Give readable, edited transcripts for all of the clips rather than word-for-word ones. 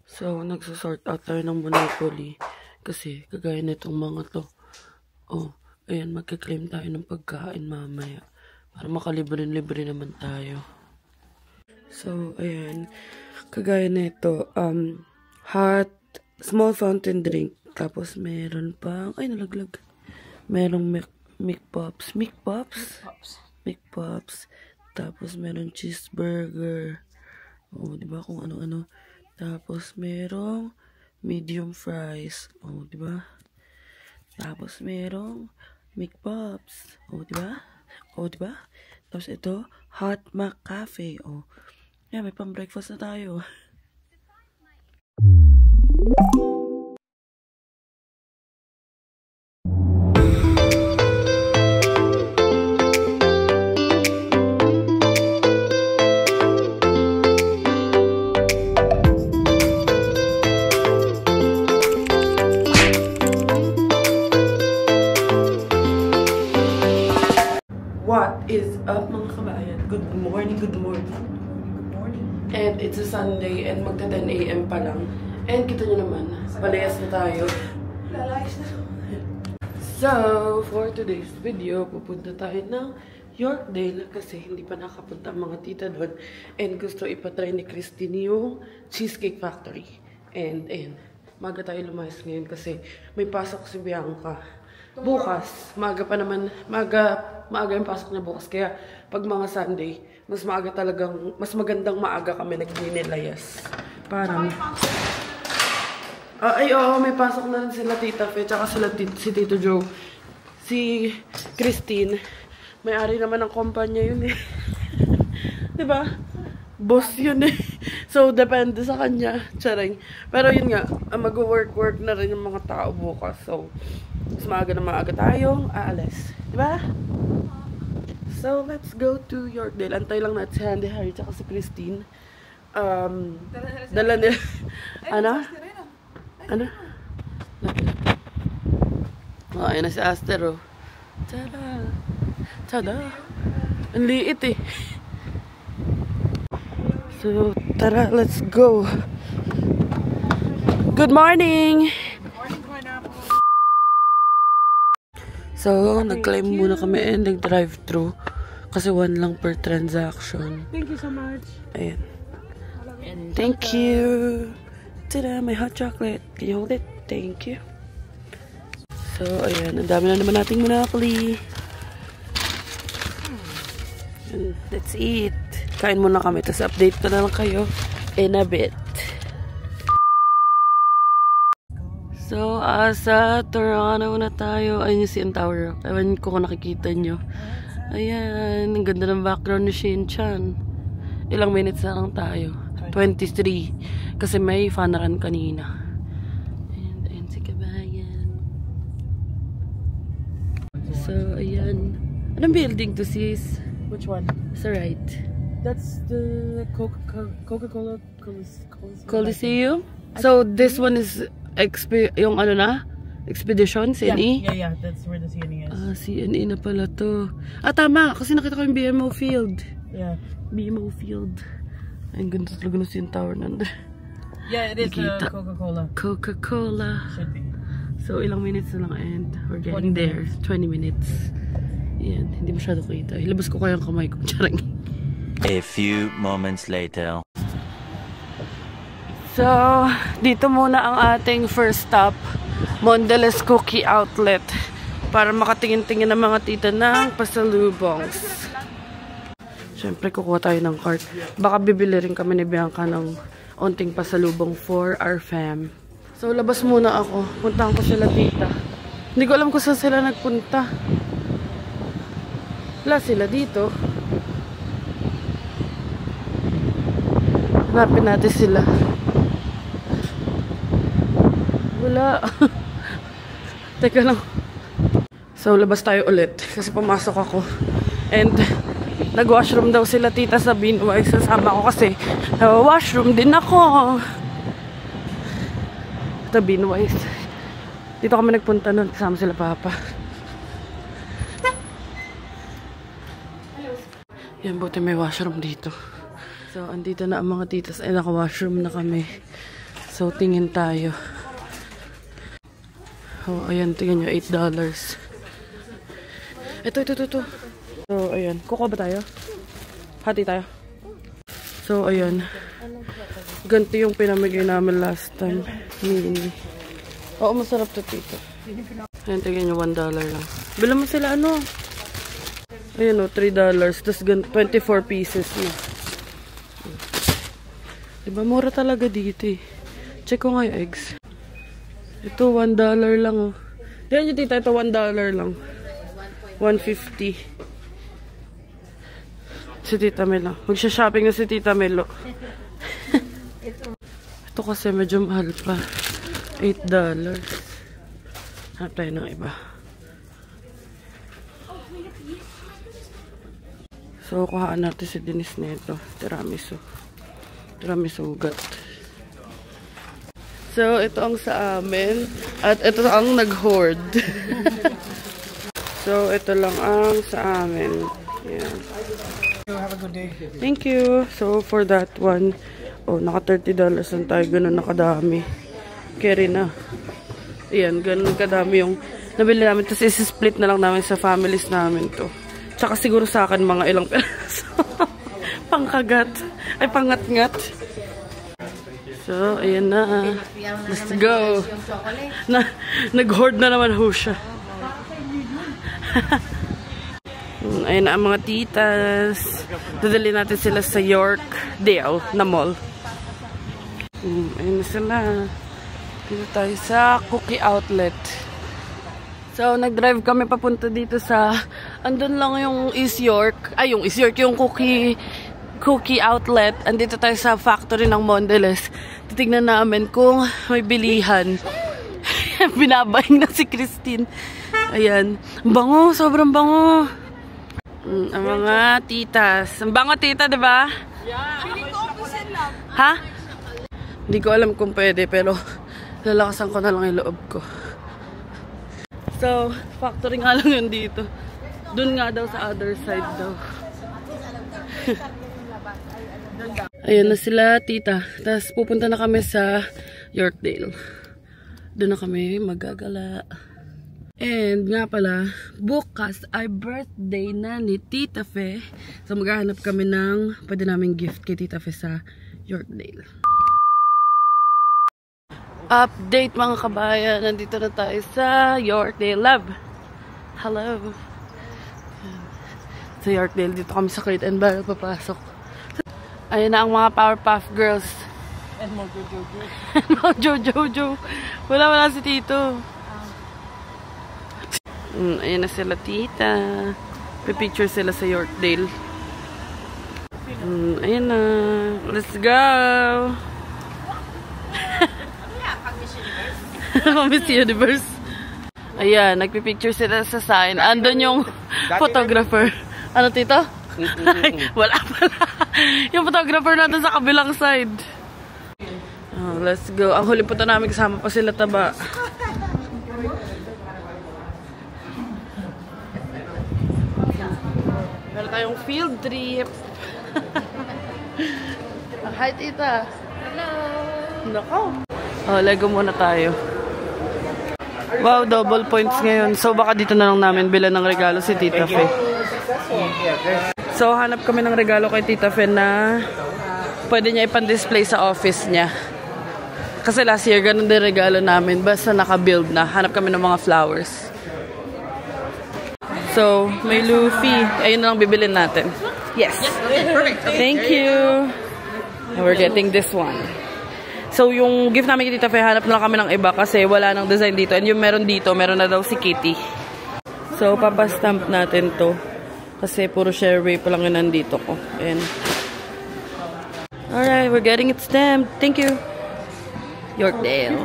So, nagsasort out tayo ng Monopoly. Kasi, kagaya nitong mga to. Oh, ayan, magka-claim tayo ng pagkain mamaya. Para makalibre-libre naman tayo. So, ayan. Kagaya nito, hot, small fountain drink. Tapos, meron pang, ay, nalaglag. Merong Mick Pops. Tapos, meron cheeseburger. Oh, diba? Kung ano-ano. Tapos, merong medium fries. Oh, diba? Tapos, merong Mick Pops. Oh, diba? Oh, diba? Tapos, ito, Hot Mac Cafe. Oh, yeah, may pang-breakfast na tayo. What is up mga kabayan? Good morning. And it's a Sunday and magta 10 AM pa lang. And kita nyo naman, palayas na tayo. Lalayas na. So, for today's video, pupunta tayo ng Yorkdale kasi hindi pa nakapunta ang mga tita doon. And gusto ipatry ni Christine yung Cheesecake Factory. And maga tayo lumayas ngayon kasi may pasok si Bianca. Bukas, maaga yung pasok niya bukas. Kaya, pag mga Sunday, mas magandang maaga kami nagnilayas. Parang, may pasok na rin sila Tita Fe, tsaka si Tito Joe. Si Christine, may-ari naman ng kumpanya yun eh. Diba? Boss yun eh. So, depende sa kanya. Charing. Pero yun nga, mag-work na rin yung mga tao bukas. So, mas maaga tayong aalis. Diba? So, let's go to Yorkdale. Antay lang natin si Handy Harry tsaka si Christine. Dala nila. Ano? Oh, ayun na si Aster, oh. Tada! Ang liit eh. So, tara, let's go. Good morning! So, nag-claim muna kami and nag-drive-thru. Kasi 1 lang per transaction. Thank you so much. Ayan. Thank you. Tada, my hot chocolate. Can you hold it? Thank you. So, ayan. Ang dami na naman nating Monopoly. And let's eat. Kain muna kami. Tapos update ko na lang kayo in a bit. So, sa Toronto na tayo. Ayun yung CN Tower. Ewan ko kung nakikita nyo. Ayan. Ang ganda ng background ni Shin-chan. Ilang minutes na lang tayo. 23. Kasi may fun run kanina. Ayan si Kabayan. So, ayan. Anong building to, sis? Which one? Sa right. That's the Coca-Cola Coliseum? So, this one is yung ano na? Expedition? CNE? Yeah. That's where the CNE is. CNE na pala to. Tama. Kasi nakita ko yung BMO Field. Yeah. BMO Field. Ang ganda talaga na CN Tower nanda. Yeah, it is Coca-Cola. Coca-Cola. Should be. So, ilang minutes na lang and we're getting there. 20 minutes. Yan. Hindi masyado kita. Ilabas ko kaya ang kamay ko. Charang. A few moments later. So, dito muna ang ating first stop, Mondelez Cookie Outlet, para makatingin-tingin ng mga tita ng pasalubongs. Siyempre, kukuha tayo ng cart. Baka bibili rin kami ni Bianca ng onting pasalubong for our fam. So, labas muna ako. Puntahan ko sila tita. Hindi ko alam kung saan sila nagpunta. Wala sila dito. Hanapin natin sila. Wala. Teka lang. So, labas tayo ulit. Kasi pumasok ako. And, nag-washroom daw sila tita sa Beanwise. Sasama ko kasi washroom din ako. Ito, Beanwise. Dito kami nagpunta nun. Kasama sila papa. Yan, buti may washroom dito. So, andito na ang mga titas. Ay, naka-washroom na kami. So, tingin tayo. Oh, ayan, tingnan nyo, $8. Ito. So, ayan. Kuko ba tayo? Hati tayo. So, ayan. Ganti yung pinamigay namin last time. Mini. Oo, masarap to, tito. Ayan, tingnan nyo, $1 lang. Bilang mo sila, ano? Ayan o, $3. Tapos 24 pieces na. Diba, mura talaga dito eh. Check ko nga yung eggs. Ito, $1 lang oh. Diyan nyo, tita, ito $1 lang. 150. Si Tita Melo. Magsha-shopping na si Tita Melo. Ito kasi medyo mahal pa. $8. Hanap tayo ng iba. So, kuhaan natin si Denise nito. Tiramisu. Tiramisu ugat. So, ito ang sa amin. At ito ang nag-hoard. So, ito lang ang sa amin. Yan. Have a good day. Thank you. So, for that one, oh, naka $30 lang tayo. Ganun nakadami. Carry na. Ayan, ganun kadami yung nabili namin. Tapos, isi-split na lang namin sa families namin to. Tsaka siguro sa akin, mga ilang peraso. Pangkagat. Ay, pangat-ngat. So, ayan na. Let's go. Nag-hoard na naman ho siya. Ayan na ang mga titas. Dadali natin sila sa Yorkdale na mall. Ayan na sila. Dito tayo sa Cookie Outlet. So, nag-drive kami papunta dito sa... Andun lang yung East York. Ay, yung East York. Yung Cookie Outlet. Andito tayo sa factory ng Mondelez. Titignan namin kung may bilihan. Binabaing na si Christine. Ayan. Bango. Sobrang bango. Ang mga titas. Ang bango, tita, diba? Yeah. Ha? Hindi ko alam kung pwede, pero lalakasan ko na lang yung loob ko. So, factory nga lang yun dito. Doon nga daw sa other side daw. Ayan na sila, tita. Tapos pupunta na kami sa Yorkdale. Doon na kami magagala. And nga pala, bukas ay birthday na ni Tita Fe. So maghahanap kami ng pwede namin gift kay Tita Fe sa Yorkdale. Update mga kabayan, nandito na tayo sa Yorkdale Lab. Hello. Sa Yorkdale, dito kami sa Crate and Barrel papasok. Ayun na ang mga Powerpuff Girls. And Mojo Jojo. Mojo Jojo. Wala si Tito. Ayun na sila, tita. Pipicture sila sa Yorkdale. Ayun na. Let's go! Miss Universe. Ayan, nagpipicture sila sa sign. Andun yung photographer. Ano, tito? Wala pala. Yung photographer natin sa kabilang side. Oh, let's go. Ang huli punta namin kasama pa sila taba. Meron tayong field trip. Hi, tita. Hello. Nako. Oh, Lego muna tayo. Wow, double points ngayon. So, baka dito na lang namin bilan ng regalo si Tita Fe. So, hanap kami ng regalo kay Tita Fe na pwede niya ipan-display sa office niya. Kasi last year, ganun din regalo namin. Basta naka-build na. Hanap kami ng mga flowers. So, may Luffy. Ayun na lang bibilin natin. Yes. Thank you. We're getting this one. So, yung gift namin kay Tita Fe, hanap na lang kami ng iba kasi wala nang design dito. And yung meron dito, meron na daw si Kitty. So, papastamp natin to. Kasi puro Shareway pa lang yun nandito ko. And alright, we're getting it stamped. Thank you. Yorkdale.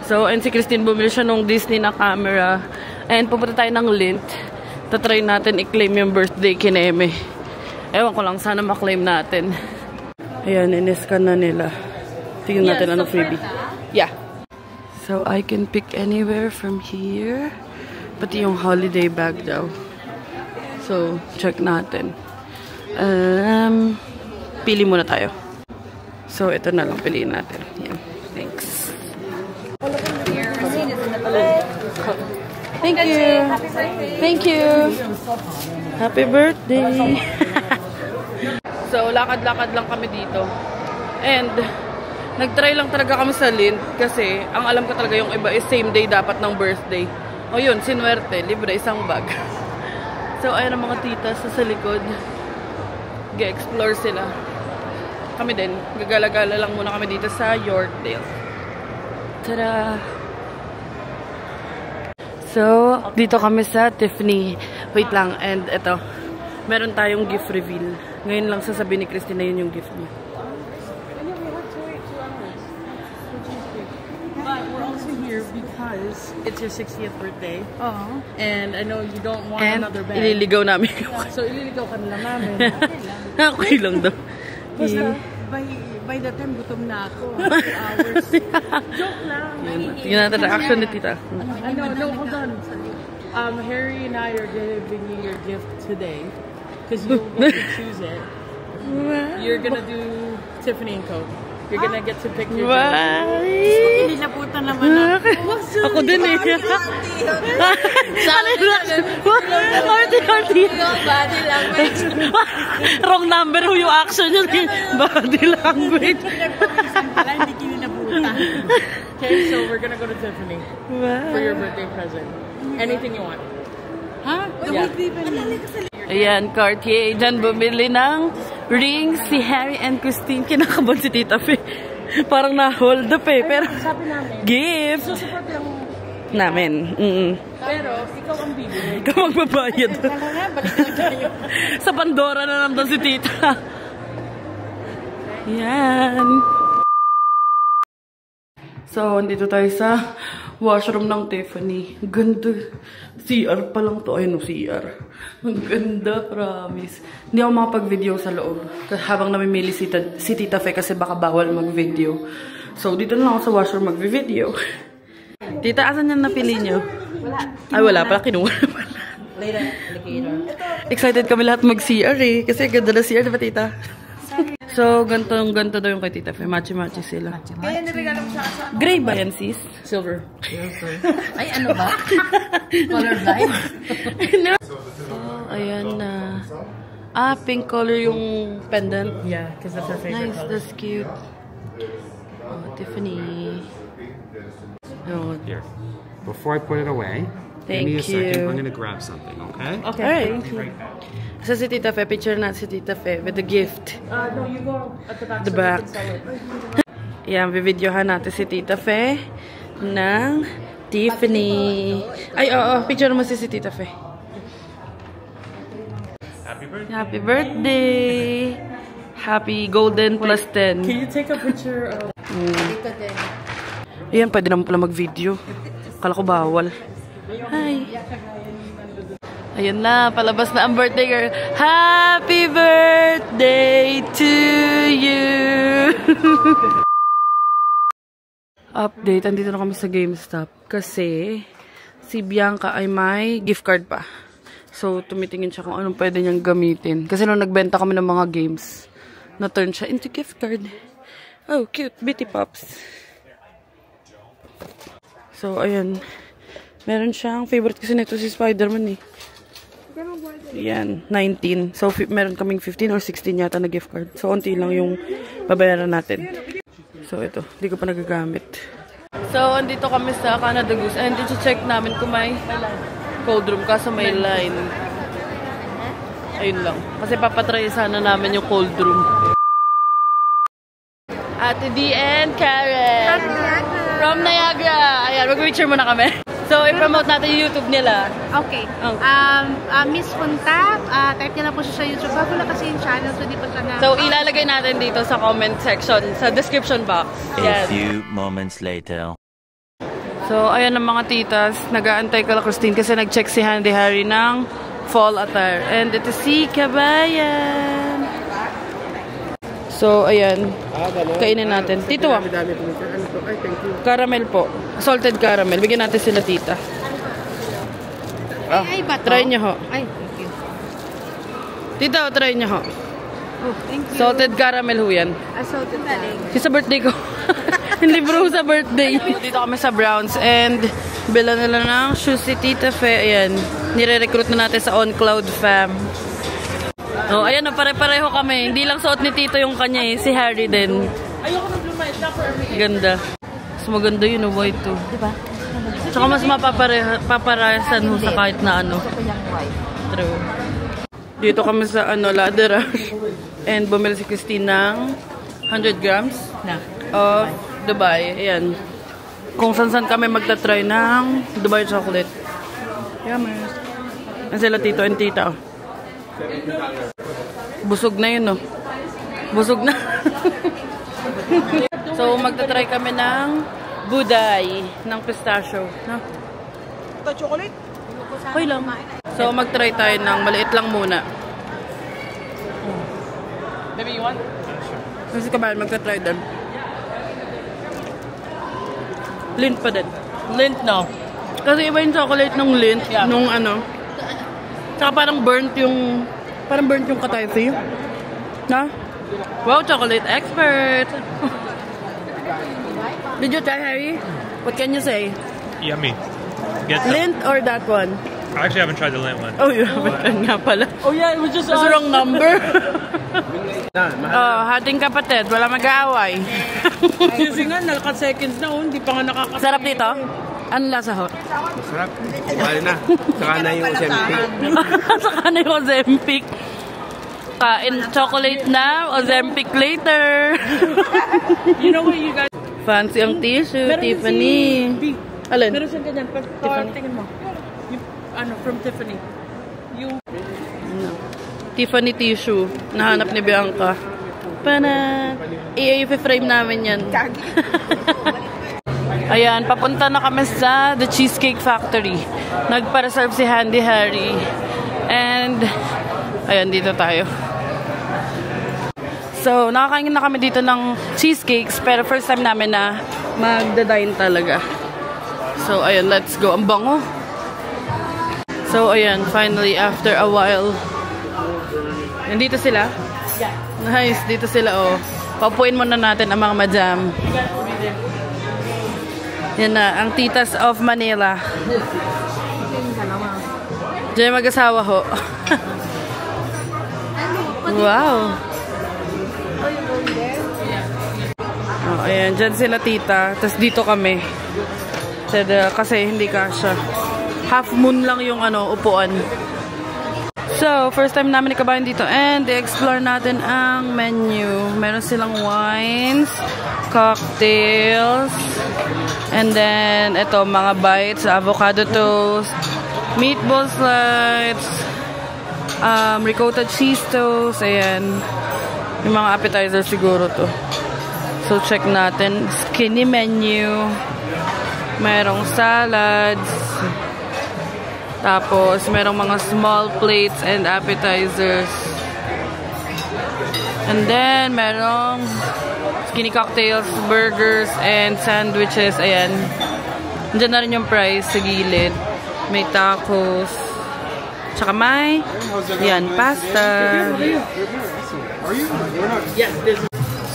So, and si Christine bumili siya nung Disney na camera. And pupunta tayo ng Lint. Tatry natin i-claim yung birthday kineme. Ewan ko lang, sana ma-claim natin. Ayan, in-scan na nila. Tingnan natin anong freebie. Yeah. So, I can pick anywhere from here. Pati yung holiday bag daw. So, check natin. Pili muna tayo. So, ito na lang piliin natin. Yan. Thank you. Thank you. Happy birthday. So, lakad-lakad lang kami dito. And, nag-try lang talaga kami sa Lindt kasi ang alam ko talaga yung iba is same day dapat ng birthday. O yun, sinuwerte, libre isang bag. So, ayan ang mga titas sa likod. Ga-explore sila. Kami din, gagala-gala lang muna kami dito sa Yorkdale. Tada! So, dito kami sa Tiffany. Wait lang, and eto, meron tayong gift reveal. Ngayon lang sasabihin ni Christina yun yung gift niya. But we're also here because it's your 60th birthday. And I know you don't want another bag. Ililigaw namin. So, ililigaw ka na lang namin. Okay lang daw. Basta, by the time, gutom na ako. 2 hours. Joke lang. Tingnan natin reaction ni tita. No, hold on. Harry and I are giving you your gift today. Because you get to choose it. You're gonna do Tiffany & Co. You're gonna get to pick your Bye! Hinaputan naman ako. Ako din eh. Arty-arty. Body language. Wrong number ho yung action yun. Body language. Pala, hindi kininaputan. Okay, so we're gonna go to Tiffany for your birthday present. Anything you want. Ha? Yeah. Ayan, Cartier. Diyan bumili ng ring si Harry and Christine. Kinakaban si Tita Fe. Parang na-hold up eh. Pero, gift! Support lang namin. pero, ikaw ang bibili. Ikaw magbabayad. Balik na tayo. Sa Pandora na naman si Tita. Yan. So, andito tayo sa washroom ng Tiffany. Ganda. CR pa lang to. Ayun o, CR. Ang ganda, promise. Hindi ako makapag-video sa loob. Habang namimili si Tita Fe kasi baka bawal mag-video. So, dito na lang ako sa washroom mag-video. Tita, asan yan napili nyo? Wala. Ay, wala pala. Kinuha na pala. Later, alligator. Excited kami lahat mag-CR eh. Kasi ganda na CR, diba Tita? So, ganto daw yung kay Tita Fe. Matchy-matchy sila. Kaya nirigalo mo sa asa. Gray ba yan, sis? Silver. Ay, ano ba? Colorblind? No. So, ayan na. Pink color yung pendant. Yeah, because that's her favorite Nice, color. that's cute. Oh, Tiffany. Oh, Here. Before I put it away, thank give me a second. you. I'm going to grab something, okay? Okay. Alright. So, si Tita Fe, picture natin si Tita Fe with the gift. No, you go at the back. The back. Yan, videohan natin si Tita Fe ng Tiffany. Ay, oo, picture mo si Tita Fe. Happy birthday. Happy birthday! Happy golden plus 10. Can you take a picture of... Ayan, pwede naman pala mag-video. Kala ko bawal. Hi! Ayun na, palabas na ang birthday girl. Happy birthday to you! Update, andito na kami sa GameStop. Kasi, si Bianca ay may gift card pa. So, tumitingin siya kung anong pwede niyang gamitin. Kasi nung nagbenta kami ng mga games, na-turn siya into gift card. Oh, cute. Bitty Pops. So, ayan. Meron siyang favorite kasi nito si Spider-Man eh. Ayan, 19. So, meron kaming 15 or 16 yata na gift card. So, onti lang yung babayaran natin. So, ito. Hindi ko pa nagagamit. So, andito kami sa Canada Goose. And dito check namin kung may cold room kaso may line. Ayun lang. Kasi papatry sana namin yung cold room. Ate D and Karen. From Niagara. Ayan, mag-picture muna kami. So, i-promote natin yung YouTube nila. Okay. Oh. Miss Punta, type niya na po siya sa YouTube. Bago na kasi yung channel, so di pa siya na... So, ilalagay natin dito sa comment section, sa description box. A few moments later. So, ayan ang mga titas. Nag-aantay ka la Christine kasi nag-check si Handy Harry ng fall attire. And ito si Kabayan. So, ayan. Kainin natin. Tito ah. Caramel po. Salted caramel. Bigyan natin sila tita. Ay, bato? Try niyo ho. Ay, thank you. Tita, try niyo ho. Oh, thank you. Salted caramel ho yan. Salted galing. Kasi sa birthday ko. Hindi bro sa birthday. Dito kami sa Browns and bila nila ng shoes si Tita Fe. Ayan. Nire-recruit na natin sa On Cloud Fam. Oh, ayan na, pare-pareho kami. Hindi lang suot ni Tito yung kanya eh. Si Harry din. Ayoko na blue mic. Not for every year. Ganda. Mas maganda yun, oh, white too. Diba? Tsaka mas mapaparasan ho sa kahit na ano. True. Dito kami sa ladder. And bumili si Christine ng 100 grams of Dubai. Ayan. Kung saan kami magta-try ng Dubai chocolate. Yummers. Yan sila Tito and Tita. Busog na yun, no? Busog na. So, magta-try kami ng Buday ng pistachio. No? Chocolate? Okay lang. So, mag-try tayo ng maliit lang muna. Maybe you want? Kasi kabahan, magta-try din. Lint pa din. Lint, no. Kasi iba yung chocolate ng lint, nung ano. Tsaka parang burnt yung katayfi. Na? Wow, chocolate expert! Did you try, Harry? What can you say? Yummy. Get some. Lint or that one? I actually haven't tried the lint one. Oh, you haven't nga pala. Oh yeah, it was just That's wrong number. Hating kapatid, wala mag-aaway. Kasi nga, naka-seconds na, hindi pa nga nakakasama. Sarap dito? Ano lasa ho? Masarap. Wala na. Saka na yung Ozempic. Saka na yung Ozempic. Kain chocolate na, Ozempic later. You know what you guys... Fancy ang tissue, Tiffany. Alin? Meron siyang ganyan. Tingin mo. Yung, from Tiffany. Yung... Tiffany tissue. Nahanap ni Bianca. Pana. I-frame namin yan. Ayan, papunta na kami sa The Cheesecake Factory. Nagpa-reserve si Handy Harry. And, ayan, dito tayo. So, nakakain na kami dito ng cheesecakes. Pero first time namin na magda-dine talaga. So, ayan, let's go. Ang bango. So, ayan, finally, after a while. Nandito sila? Yeah. Nice, dito sila, oh. Papuin muna natin ang mga madam. Yan na, ang titas of Manila. Diyan mag-asawa ho. Wow. Oh, ayan, dyan sila tita. Tapos dito kami. Kasi hindi kasha. Half moon lang yung upuan. So, first time namin ikabayan dito. And i-explore natin ang menu. Meron silang wines, cocktails, and then, ito, mga bites, avocado toast, meatball slides, ricotta cheese toast, ayan. Yung mga appetizer siguro to. So, check natin. Skinny menu. Merong salads. Tapos, merong mga small plates and appetizers. And then, merong skinny cocktails, burgers, and sandwiches. Ayan. Diyan na rin yung price sa gilid. May tacos. Tsaka may, yan, pasta.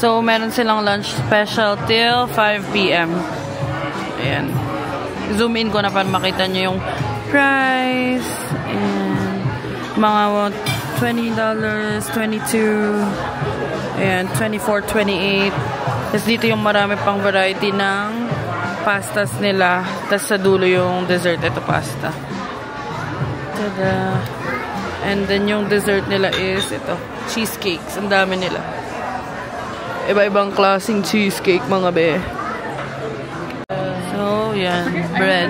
So, meron silang lunch special till 5 p.m. Ayan. Zoom in ko na para makita nyo yung price. Ayan. Mga $20, 22, ayan, 24, 28. Tapos dito yung marami pang variety ng pastas nila. Tapos sa dulo yung dessert. Ito pasta. Tada. And then yung dessert nila is ito. Cheesecakes. Ang dami nila. Iba-ibang klaseng cheesecake mga be. So, yan. Bread.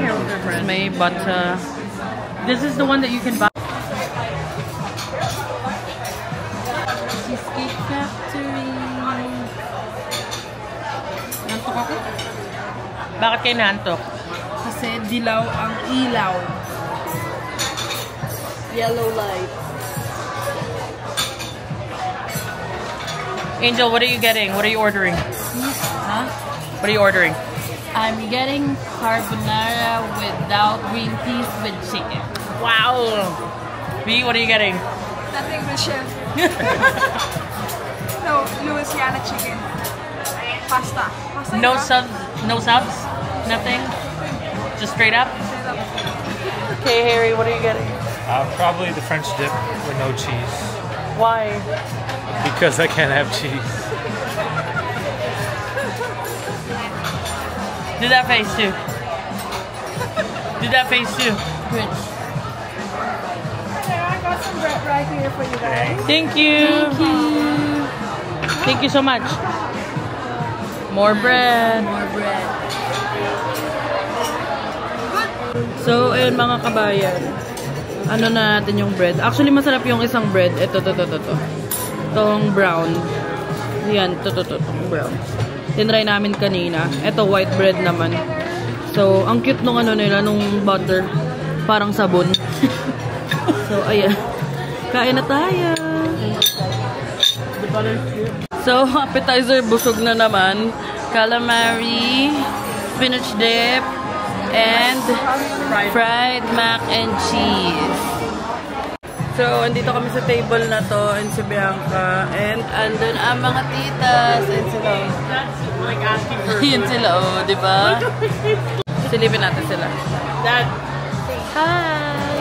May butter. This is the one that you can buy. Cheesecake Factory. Nantok ako? Bakit kayo naantok? Kasi dilaw ang ilaw. Yellow light. Angel, what are you getting? What are you ordering? Huh? What are you ordering? I'm getting carbonara without green peas with chicken. Wow! B, what are you getting? Nothing but chef. No, Louisiana chicken. Pasta. No subs? No subs? Nothing? Just straight up? Okay, Harry, what are you getting? Probably the French dip with no cheese. Why? Because I can't have cheese. Do that face too. Do that face too. I got some bread right here for you guys. Thank you. Thank you so much. More bread. More bread. So, ayun mga kabayan. Ano na natin yung bread. Actually, masarap yung isang bread. Ito. Itong brown. Yan, itong brown. Tinry namin kanina. Ito, white bread naman. So, ang cute nung ano nila, nung butter. Parang sabon. So, ayan. Kain na tayo. So, appetizer, busog na naman. Calamari, spinach dip, and fried mac and cheese. So, andito kami sa table na to, and si Bianca, and andun ang mga titas, and sila. That's like asking for Yun sila, oh, di ba? Silipin natin sila. Dad. Hi!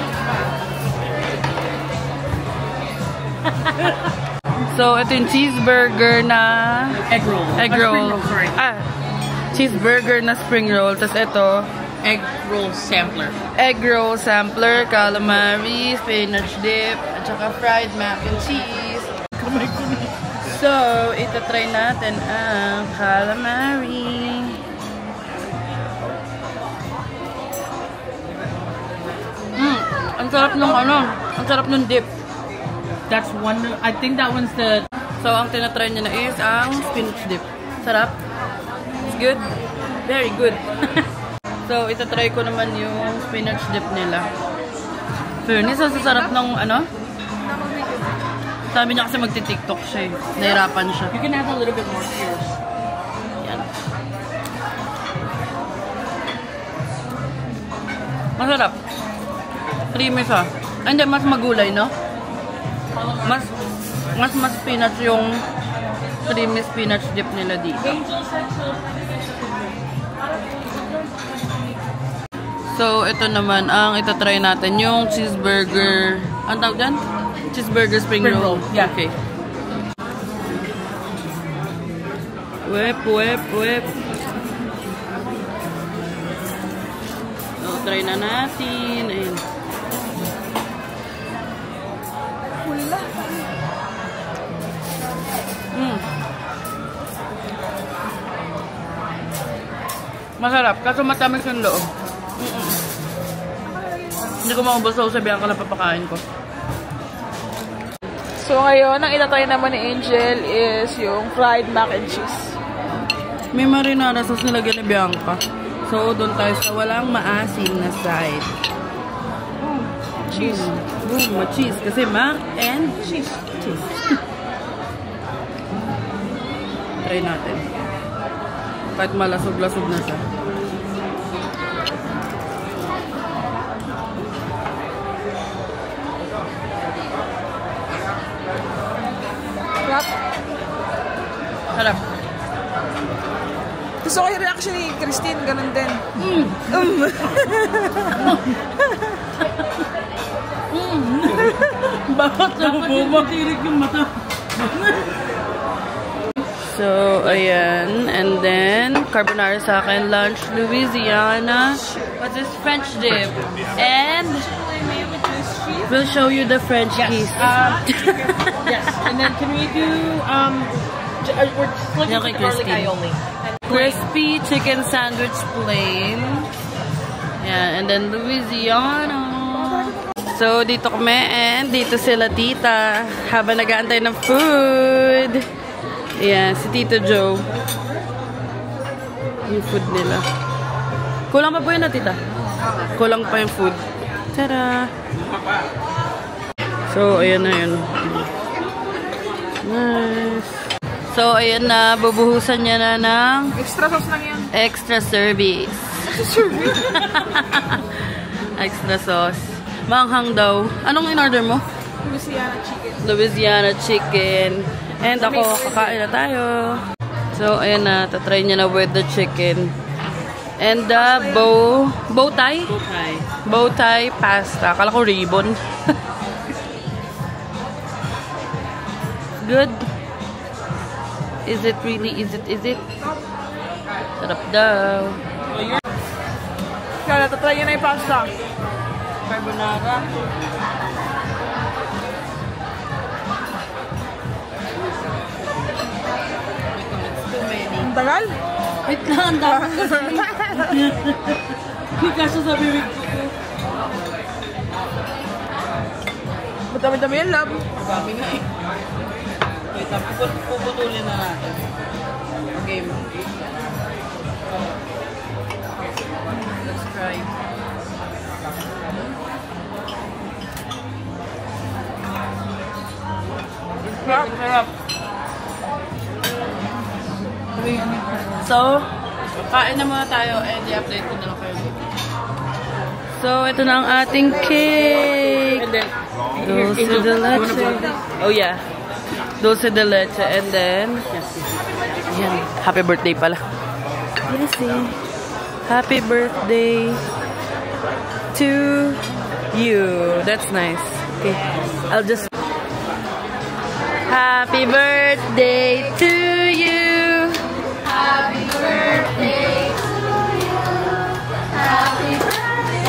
So, ito yung cheeseburger na... Egg roll. Egg roll. Spring roll, sorry. Cheeseburger na spring roll. Tapos ito, Egg roll sampler. egg roll sampler, calamari, spinach dip, at saka fried mac and cheese. So, itatry natin ang calamari. Ang sarap nung ano, ang sarap nung dip. That's one. I think that one's the. So, ang tinatry niya na is ang spinach dip. Sarap. It's good. Very good. So, itatry ko naman yung spinach dip nila. Fairness, ang sasarap ng ano? Sabi niya kasi magti-tiktok siya eh. Nahirapan siya. You can add a little bit more to yours. Yan. Masarap. Creamy siya. Hindi, mas magulay, no? Mas spinach yung creamy spinach dip nila dito. So, ito naman ang itatry natin yung cheeseburger. Ang tawag dyan? Cheeseburger spring roll. Yeah. Okay. Whip. So, try na natin. Ayun. Masarap. Kaso matamis yung loob. Hindi ko maubos so sabihan ko na papakain ko. So ngayon, ang itatry naman ni Angel is yung fried mac and cheese. May marinara sauce nilagyan ni Bianca. So, doon tayo sa walang maasim na side. Cheese. Boom, cheese. Kasi mac and cheese. Try natin. Kahit malasog-lasog na siya. Harap. Gusto ko yung reaction ni Christine, ganun din. Bakit matirik yung mata? So, ayan. And then, carbonara sa akin. Lunch, Louisiana. What's this? French dip. And we'll show you the French kiss. Yes. And then can we do we're just looking for the garlic aioli. Crispy chicken sandwich plain. Yeah, and then Louisiana. So, dito kami and dito sila tita. Habang nag-aantay ng food. Yeah, si Tito Joe. Yung food nila. Kulang pa po yun na, tita? Kulang pa yung food. Tada! So, ayan na yun. Nice. So, ayan na. Bubuhusan niya na ng Extra sauce lang yan. extra service. Extra sauce. Manghang daw. Anong in-order mo? Louisiana chicken. Louisiana chicken. And ako, kakain na tayo. So, ayan na. Tatry niya na with the chicken. And the bow tie? Bow tie pasta. Akala ko ribbon. Good. Is it really? Is it? Sarap daw. Kaya tatry yun na yung pasta. Carbonara. Ang tagal? Wait lang, ang dami kasi. Hindi kaso sa bibig ko. Madami-dami yan, love. Dami nga eh. Wait lang, puputulin na natin. Okay, let's try. Sarap. So, kain na muna tayo and i-update ko na lang kayo. So, ito na ang ating cake. Dulce de leche. Oh yeah. Dulce de leche. And then, yan. Happy birthday pala. Yes, eh. Happy birthday to you. That's nice. Okay. I'll just... Happy birthday to you. Happy birthday to you. Happy birthday.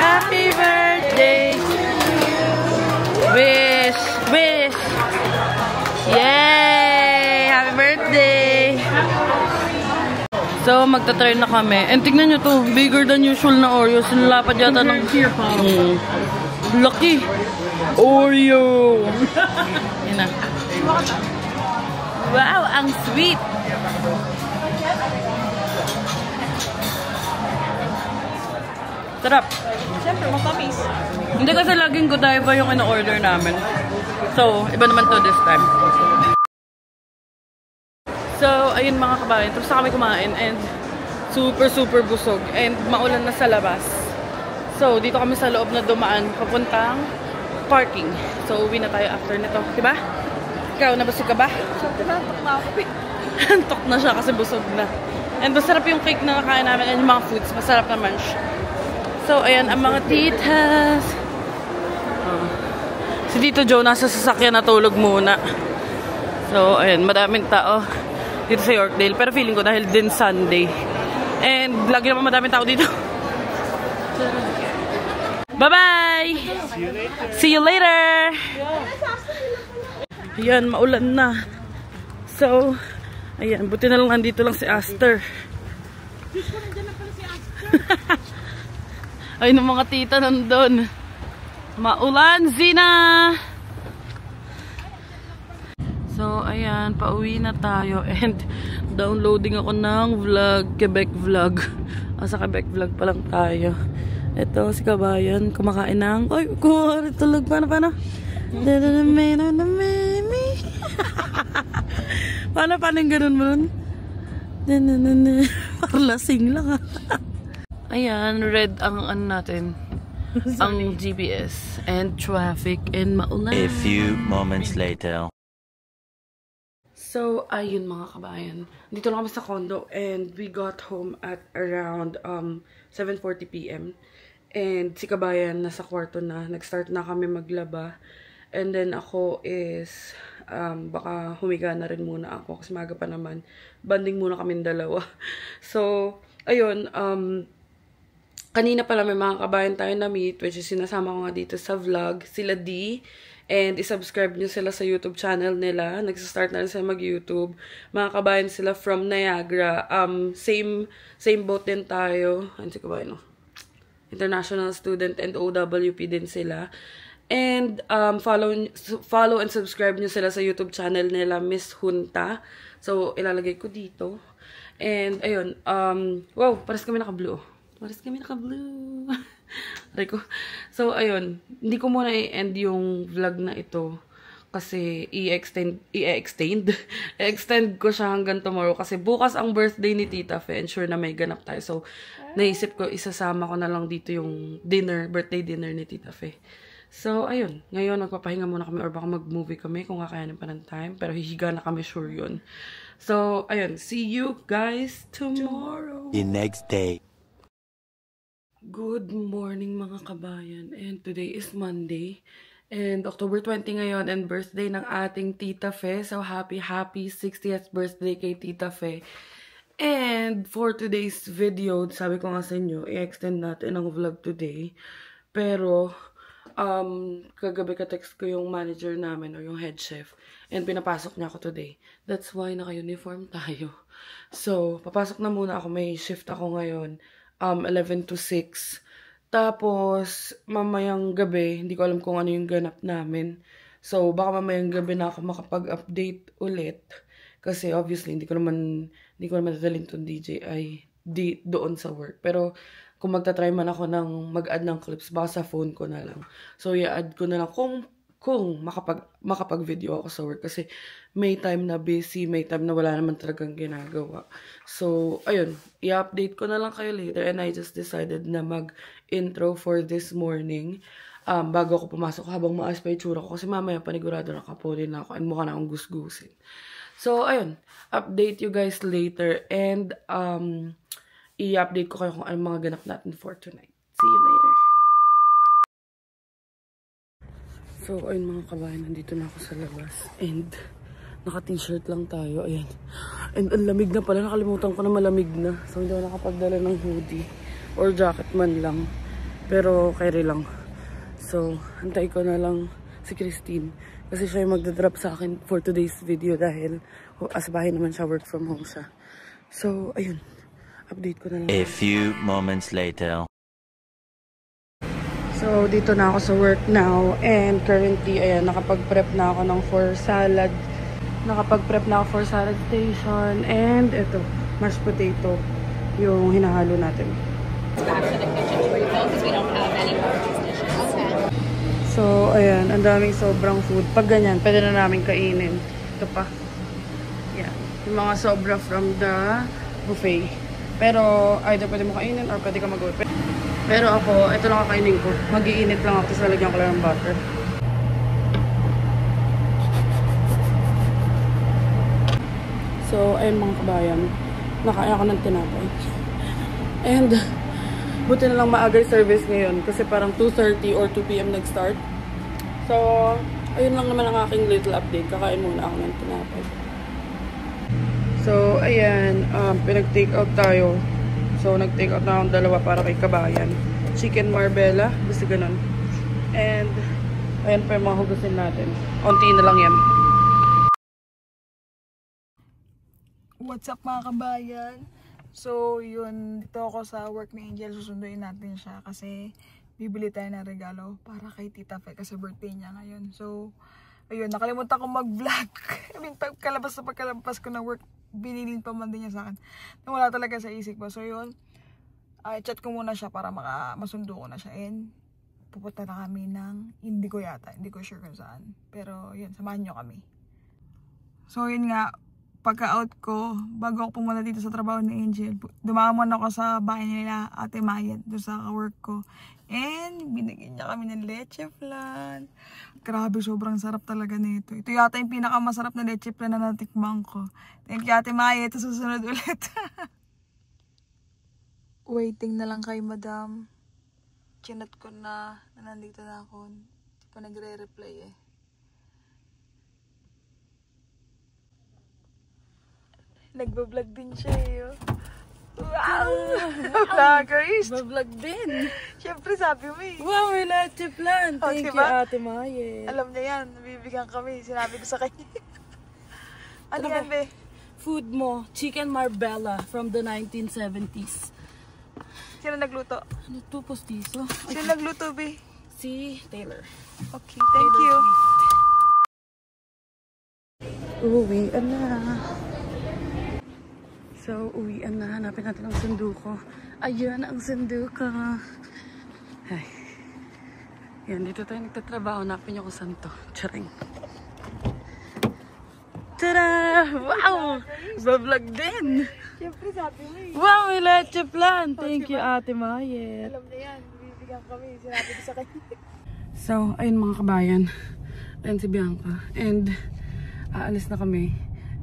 Happy birthday to you. Wish. Yay! Happy birthday. So, magta-try na kami. And tignan nyo to, bigger than usual na Oreos. Nilapad yata ng... Lucky. Oreo. Yan na. Wow, ang sweet. Sarap. Siyempre, matamis. Hindi kasi laging Godiva yung ino-order namin. So, iba naman to this time. So, ayun mga kabayan. Tapos na kami kumain and super busog. And maulan na sa labas. So, dito kami sa loob na dumaan papuntang parking. So, uwi na tayo after nito. Diba? Ikaw, nabusog ka ba? Antok na siya kasi busog na. And masarap yung cake na nakain namin and yung mga foods. Masarap naman siya. So, ayan ang mga titas. Si Tito Joe nasa sasakyan natulog muna. So, ayan. Madaming tao dito sa Yorkdale. Pero feeling ko dahil din Sunday. And lagi naman madaming tao dito. Bye-bye! See you later! Ayan, maulan na. So, ayan, buti na lang nandito lang si Aster. Ayun ang mga tita nandun. Maulan, Zina! So, ayan, pauwi na tayo. And downloading ako ng vlog, Quebec vlog. Sa Quebec vlog pa lang tayo. Ito, si Kabayan, kumakain ng... Ay, kuwari tulog. Paano? Paano yung ganun mo nun? Parang lasing lang. Ayan, red ang ano natin. Ang GPS. And traffic and maulan. A few moments later. So, ayun mga kabayan. Dito lang kami sa condo and we got home at around 7:40 PM. And si Kabayan nasa kwarto na. Nag-start na kami maglaba. And then ako is baka humiga na rin muna ako kasi maga pa naman. Banding muna kami dalawa. So, ayun. Kanina pala may mga kabayan tayo na meet, which is sinasama ko nga dito sa vlog. Sila D. And isubscribe nyo sila sa YouTube channel nila. Nagsastart na rin sila mag-YouTube. Mga kabayan sila from Niagara. Same boat din tayo. Ano si kabayan, no? International student and OWP din sila. And follow and subscribe nyo sila sa YouTube channel nila, Miss Junta. So, ilalagay ko dito. And, ayun. Wow, pares kami naka-blue. So, ayun. Hindi ko muna i-end yung vlog na ito. Kasi, i-extend ko siya hanggang tomorrow. Kasi bukas ang birthday ni Tita Fe. And sure na may ganap tayo. So, naisip ko, isasama ko na lang dito yung birthday dinner ni Tita Fe. So, ayun. Ngayon, magpapahinga muna kami or baka mag-movie kami kung kakayanin pa ng time. Pero hihiga na kami, sure yun. So, ayun. See you guys tomorrow. The next day. Good morning mga kabayan. And today is Monday. And October 20 ngayon and birthday ng ating Tita Fe. So, happy 60th birthday kay Tita Fe. And for today's video, sabi ko nga sa inyo, i-extend natin ang vlog today. Pero, kagabi ka-text ko yung manager namin o yung head chef and pinapasok niya ako today. That's why naka-uniform tayo. So, papasok na muna ako. May shift ako ngayon, 11 to 6. Tapos, mamayang gabi, hindi ko alam kung ano yung ganap namin. So, baka mamayang gabi na ako makapag-update ulit. Kasi obviously, hindi ko naman dadalhin tong DJI doon sa work. Pero, kung magta-try man ako ng mag-add ng clips, baka sa phone ko na lang. So, i-add ko na lang kung makapag-video ako sa work. Kasi may time na busy, may time na wala naman talagang ginagawa. So, ayun. I-update ko na lang kayo later. And I just decided na mag-intro for this morning. Bago ako pumasok habang maayos pa itsura ko. Kasi mamaya panigurado nakapuli na ako and mukha na akong gusgusin. So, ayun. Update you guys later. And, i-update ko kayo kung anong mga ganap natin for tonight. See you later. So, ayun mga kabayan, nandito na ako sa labas. And, naka-t-shirt lang tayo. Ayan. And, ang lamig na pala. Nakalimutan ko na malamig na. So, hindi ako nakapagdala ng hoodie. Or jacket man lang. Pero, carry lang. So, hantay ko na lang si Christine. Kasi siya yung magdadrop sa akin for today's video dahil as bahay naman siya, work from home siya. So, ayun. Update ko na lang. A few moments later. So, dito na ako sa work now. And currently, ayan, nakapag-prep na ako ng for salad. Nakapag-prep na ako for salad station. And ito, mashed potato. Yung hinahalo natin. So, ayan, ang daming sobrang food. Pag ganyan, pwede na namin kainin. Ito pa. Yan. Yung mga sobra from the buffet. Pero, either pwede mo kainin or pwede ka mag-uwi. Pero ako, ito lang kakainin ko. Mag-iinit lang ako, tapos lalagyan ko lang ng butter. So, ayun mga kabayan. Nakain ako ng tinapay. And, buti na lang maaga service ngayon. Kasi parang 2:30 or 2 PM nag-start. So, ayun lang naman ang aking little update. Kakain muna ako ng tinapay. So, ayan, pinag-take out tayo. So, nag-take out na akong dalawa para kay kabayan. Chicken Marbella, basta ganun. And, ayan pa yung mga hugasin natin. Unti na lang yan. What's up mga kabayan? So, yun, dito ako sa work ni Angel. Susunduin natin siya kasi bibili tayo ng regalo para kay Tita Fe kasi birthday niya ngayon. So, ayun, nakalimutan ko mag-vlog. I mean, pagkalabas ko na work, binilin pa man din niya sa akin. Nawala talaga sa isip ko. So, yun, chat ko muna siya para masundo ko na siya. And, pupunta na kami ng Indigo yata. Hindi ko sure kung saan. Pero, yun, samahan nyo kami. So, yun nga, pagka-out ko, bago ako pumunta dito sa trabaho ni Angel, dumamon ako sa bahay nila, Ate Mayet, doon sa work ko. And, binigyan niya kami ng leche flan. Grabe, sobrang sarap talaga nito. Ito yata yung pinakamasarap na leche flan na natikman ko. Thank you, Ate Mayet. Susunod ulit. Waiting na lang kay Madam. Chinat ko na nandito na ako. Hindi pa nagre-reply eh. Nagbablog din siya eh. Wow! Vloggers! Bablog din. Siyempre sabi mo eh. Wow, may leche flan. Oh, Thank diba? you, Ate Mayet. Alam niya yan. Nabibigyan kami. Sinabi ko sa kanya. Ano yan, be? Food mo, Chicken Marbella from the 1970s. Sino nagluto? Ano to, postizo? Sino nagluto, be? Si Taylor. Okay, thank you. Uwian na. So, uwian na. Hanapin natin ang sundo ko. Ayan ang sundo ko. Ay. Yan, dito tayo nagtatrabaho. Hanapin niyo kung saan to. Charing. Tada! Wow! Bablog din! Siyempre sabi mo eh. Wow, may leche flan! Thank you, Ate Mayet. Alam niya yan. Nabibigyan kami. Sinabi ko sa kanya. So, ayun mga kabayan. Ayan si Bianca. And, aalis na kami.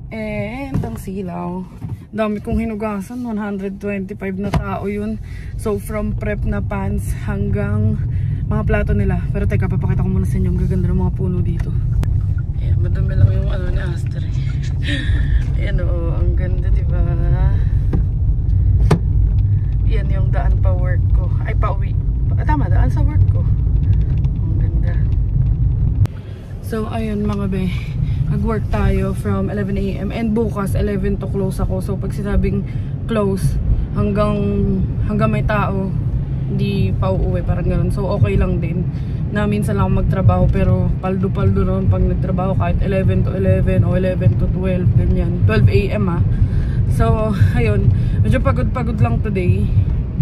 And, ang silaw. Dami kong hinugasan. 125 na tao yun. So, from prep na pans hanggang mga plato nila. Pero teka, papakita ko muna sa inyo. Ang gaganda ng mga puno dito. Ayan, madami lang yung ano ni Aster. Ayan o, ang ganda diba? Yan yung daan pa work ko. Ay, pa uwi. Tama, daan sa work ko. So, ayun mga be, nag-work tayo from 11 AM and bukas 11 to close ako. So, pag sinabing close, hanggang may tao, hindi pa uuwi, parang ganun. So, okay lang din na minsan lang magtrabaho, pero paldo-paldo ron pag nagtrabaho kahit 11 to 11 o 11 to 12, ganyan. 12 AM ha. So, ayun, medyo pagod-pagod lang today.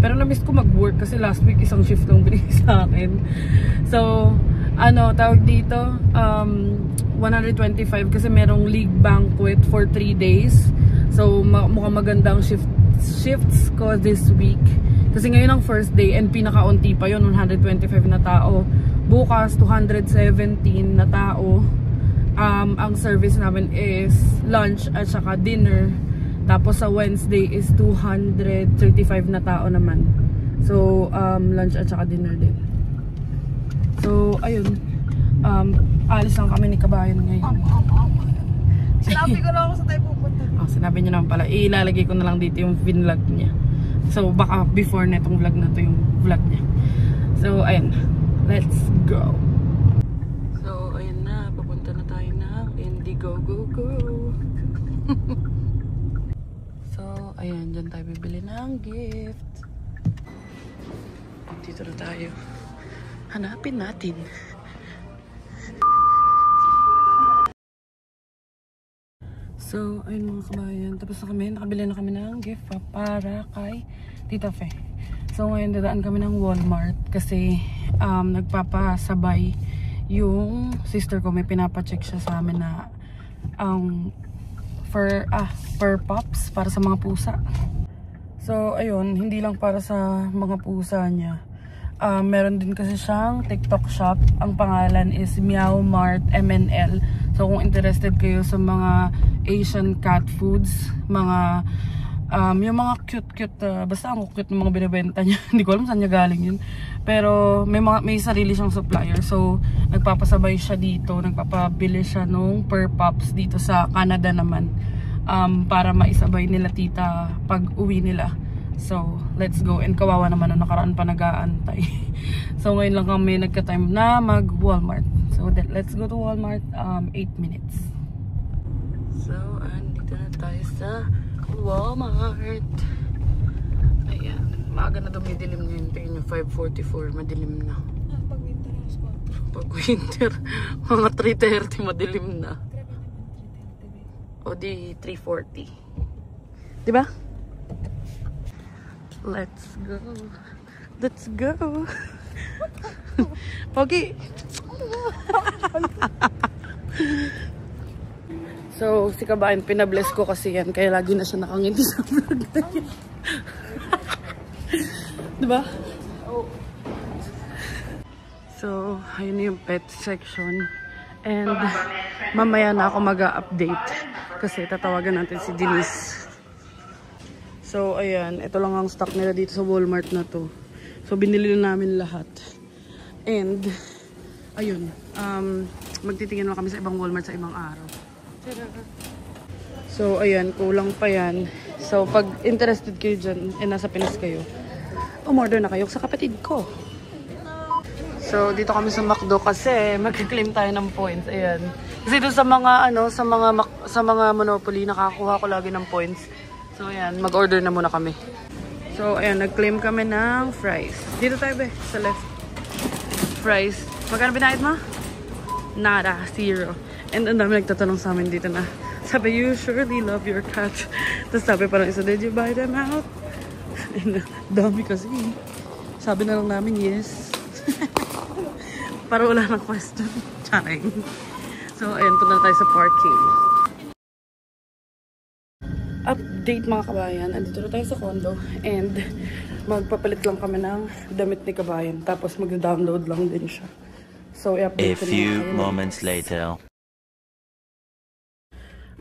Pero na-miss ko mag-work kasi last week isang shift lang binigay sa akin. So, ano, tawag dito, 125 kasi merong league banquet for 3 days. So, mukhang magandang shifts ko this week. Kasi ngayon ang first day and pinaka-unti pa yun, 125 na tao. Bukas, 217 na tao. Ang service namin is lunch at saka dinner. Tapos sa Wednesday is 235 na tao naman. So, lunch at saka dinner din. So, ayun. Alis lang kami ni Kabayan ngayon. Sinabi ko na ako sa tayo pupunta. Oh, sinabi niyo naman pala. Ilalagay ko na lang dito yung vlog niya. So, baka before netong vlog na to yung vlog niya. So, ayun. Let's go. So, ayun na. Papunta na tayo ng Indiegogo. So, ayun. Diyan tayo bibili ng gift. Dito na tayo. Hanapin natin. So, ayun mga kabayan. Tapos na kami. Nakabili na kami ng gift para kay Tita Fe. So, ngayon dadaan kami ng Walmart kasi nagpapasabay yung sister ko. May pinapacheck siya sa amin na fur pups para sa mga pusa. So, ayun. Hindi lang para sa mga pusa niya. Meron din kasi siyang TikTok shop. Ang pangalan is Meow Mart MNL. So kung interested kayo sa mga Asian cat foods, mga yung mga cute basta ang cute ng mga binibenta niya. Hindi ko alam saan niya galing yun. Pero may sarili siyang supplier. So nagpapasabay siya dito, nagpapabili siya nung fur pups dito sa Canada naman. Para maisabay nila tita pag uwi nila. So, let's go. And kawawa naman na nakaraan pa nag-aantay. So, ngayon lang kami nagka-time na mag-Walmart. So, let's go to Walmart. 8 minutes. So, andito na tayo sa Walmart. Ayan. Maaga na dumidilim ngayon. Tingin nyo, 5:44. Madilim na. Pag winter, alas 4. Pag winter, mga 3:30 madilim na. O di 3:40. Diba? Let's go. Let's go. Pogi. So, si Kabayan, pinabless ko kasi yan. Kaya lagi na siya nakangiti sa vlog na yan. Diba? So, ayun yung pet section. And, mamaya na ako mag-update. Kasi tatawagan natin si Denise. So, ayan. Ito lang ang stock nila dito sa Walmart na to. So, binili na namin lahat. And, ayun. Magtitingin lang kami sa ibang Walmart sa ibang araw. So, ayan. Kulang pa yan. So, pag interested kayo dyan, nasa Pinas kayo, umorder na kayo sa kapatid ko. So, dito kami sa McDo kasi mag-claim tayo ng points. Ayan. Kasi doon sa mga, sa mga Monopoly, nakakuha ko lagi ng points. So, ayan, mag-order na muna kami. So, ayan, nag-claim kami ng fries. Dito tayo, be, sa left. Fries. Magkano binayad mo? Nada, 0. And ang dami nagtatanong sa amin dito na, sabi, you surely love your cat. Tapos sabi parang isa, did you buy them out? And dami kasi. Sabi na lang namin, yes. Para wala ng question. Charing. So, ayan, punta na tayo sa parking. Update mga kabayan, andito na tayo sa condo and magpapalit lang kami ng damit ni Kabayan, tapos mag-download lang din siya. So, A i-update ko few na moments later.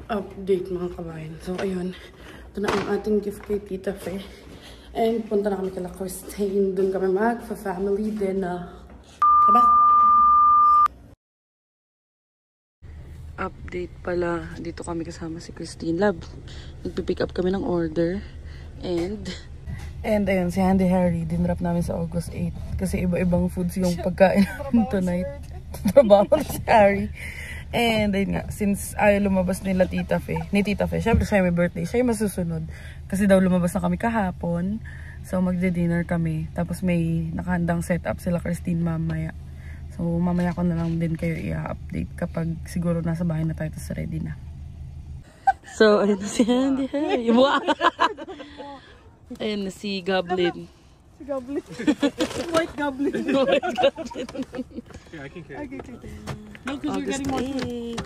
Update mga kabayan. So, ayun. Ito na ang ating gift kay Tita Fe. And punta na kami kala Christine. Doon kami mag-family dinner. Diba? Update pala. Dito kami kasama si Christine Lab. Nagpipick up kami ng order. And ayun, si Handy Harry. Dinrap namin sa August 8. Kasi iba-ibang foods yung pagkain namin tonight. Trabaho na si Harry. And ayun nga, since ayaw lumabas ni Tita Fe, syempre siya may birthday, siya yung masusunod. Kasi daw lumabas na kami kahapon. So magde-dinner kami. Tapos may nakahandang setup sila Christine mamaya. So mamaya ko na lang din kayo i-update kapag siguro nasa bahay na tayo, tapos ready na. So ayun na si Handy Harry. Ayun na si Goblin. Si Goblin. White Goblin. White Goblin. Yeah, I can carry it. No, because you're getting more food.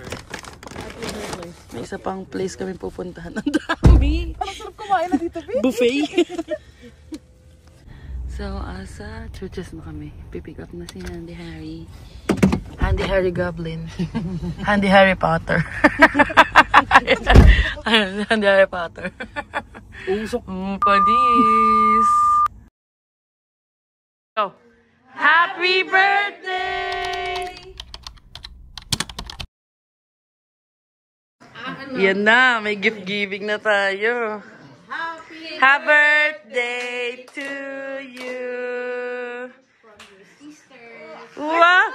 May isa pang place kami pupuntahan. Ang dami! Parang sarap kumain na dito, babe. Buffet! So, sa churches na kami. Pipick up na si Handy Harry. Handy Harry Goblin. Handy Harry Potter. Handy Harry Potter. Usok. Padis! Go! Happy birthday! Yan na, may gift giving na tayo. Happy birthday to you. Wow!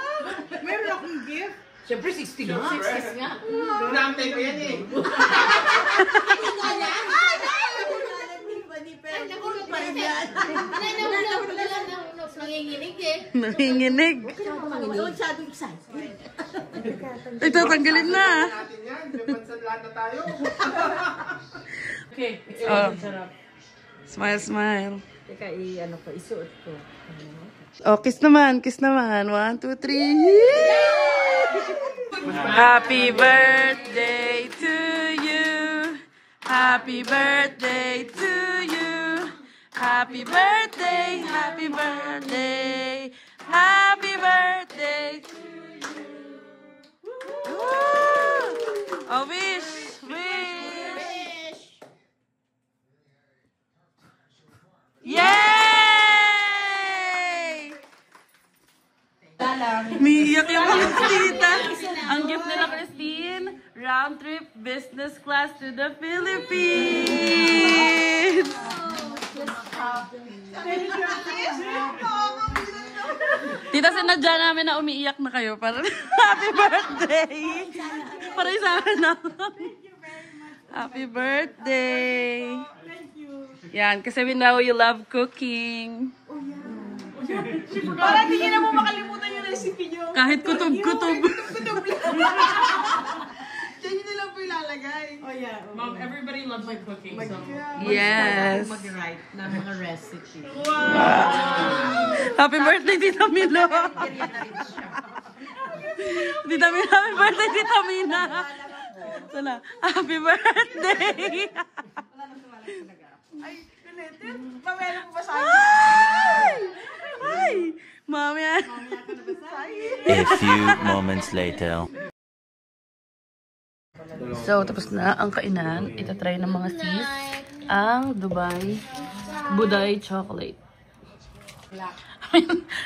Meron akong gift. Siyempre, 60 nga. 60 nga. Naantay ko yan eh. Nanginginig eh. Nanginginig. Masyadong excited. Ito, tanggalin na. Natin yan. Pipansan lahat na tayo. Okay. Smile, smile. Teka, isuot ko. Oh, kiss naman, kiss naman. 1, 2, 3. Happy birthday to you. Happy birthday to you. Happy birthday, happy birthday. Happy birthday to you. Woo! Oh, wish, wish. Yay! Miyak yung mga tita. Ang gift nila, Christine, round trip business class to the Philippines. Tita, sinadya namin na umiiyak na kayo para happy birthday. Para isahan na. Happy birthday. Yan, kasi we know you love cooking. Para hindi na mo makalimutan yung recipe nyo. Kahit kutob-kutob. Kutob lang. Diyan nyo na lang po ilalagay. Oh yeah. Mom, everybody loves my cooking. So. Yes. Mag-write na mga recipe. Happy birthday, Tita Milo. Tita Milo, happy birthday, Tita Mina. Sana, happy birthday. Ay, Ganete, mamaya mo ba sa akin? Ay! Mami, A few moments later. So, tapos na ang kainan. Itatry ng mga sis ang Dubai Buday Chocolate.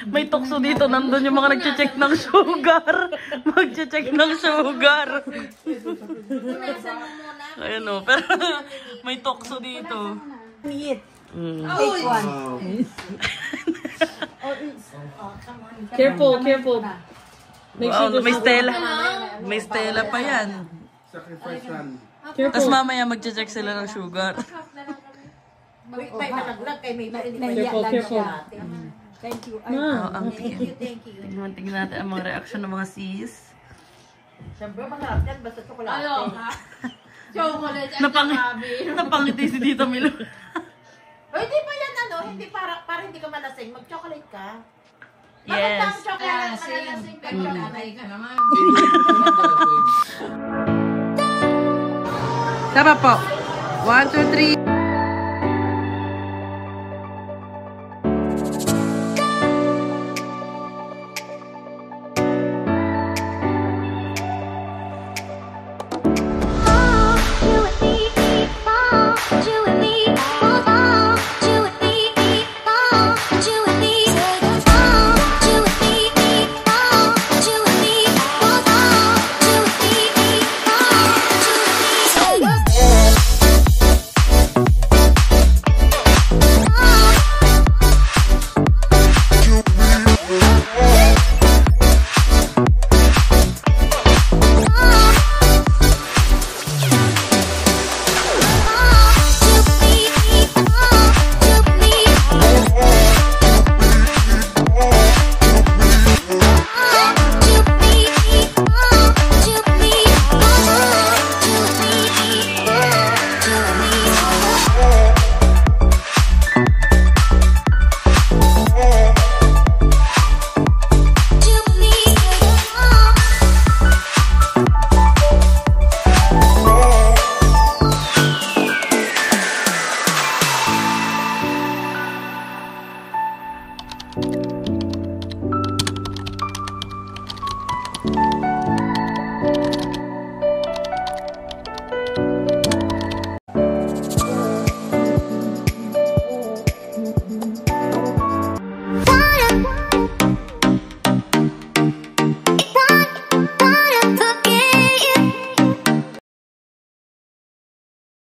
May tukso dito. Nandun yung mga nagche-check ng sugar. Magche-check ng sugar. Ayan o. Pero may tukso dito. Take one. Careful, careful. Wow, may Stella. May Stella pa yan. Sacrifice run. Tapos mamaya magche-check sila ng sugar. May nalaglag kay may Careful, careful. Thank you. Thank you. Tingnan natin ang mga reaction ng mga sis. Siyempre, masarap yan. Basta chocolate. Chocolate at Napangiti si Tita Milo. O, hindi pa yan hindi para hindi ka malasing. Mag-chocolate ka. Yes. Chocolate. chocolate ka naman. Tama po. 1, 2, 3.